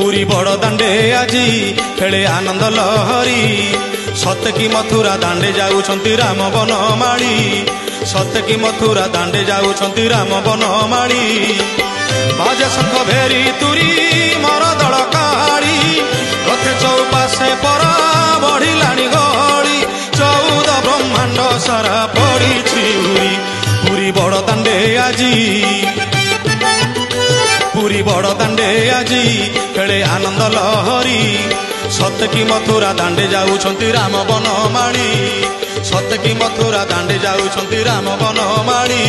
पुरी बड़ दांडे आजी खेले आनंद लहरी सत की मथुरा दांडे जाऊछंती राम बनमाली सत की मथुरा दांडे जाऊछंती राम बनमाली बाजे शंख भेरी तुरी मर दल काली रथे चौपाशे परा बढ़िलाणी गली 14 ब्रह्मांड सारा पड़ी उरी पुरी बड़ दांडे आजी पुरी बड़ दांडे आजी खेले आनंद लहरी सत की मथुरा दांडे जाऊछंती राम बनमाली सत की मथुरा दांडे जाऊछंती राम बनमाली।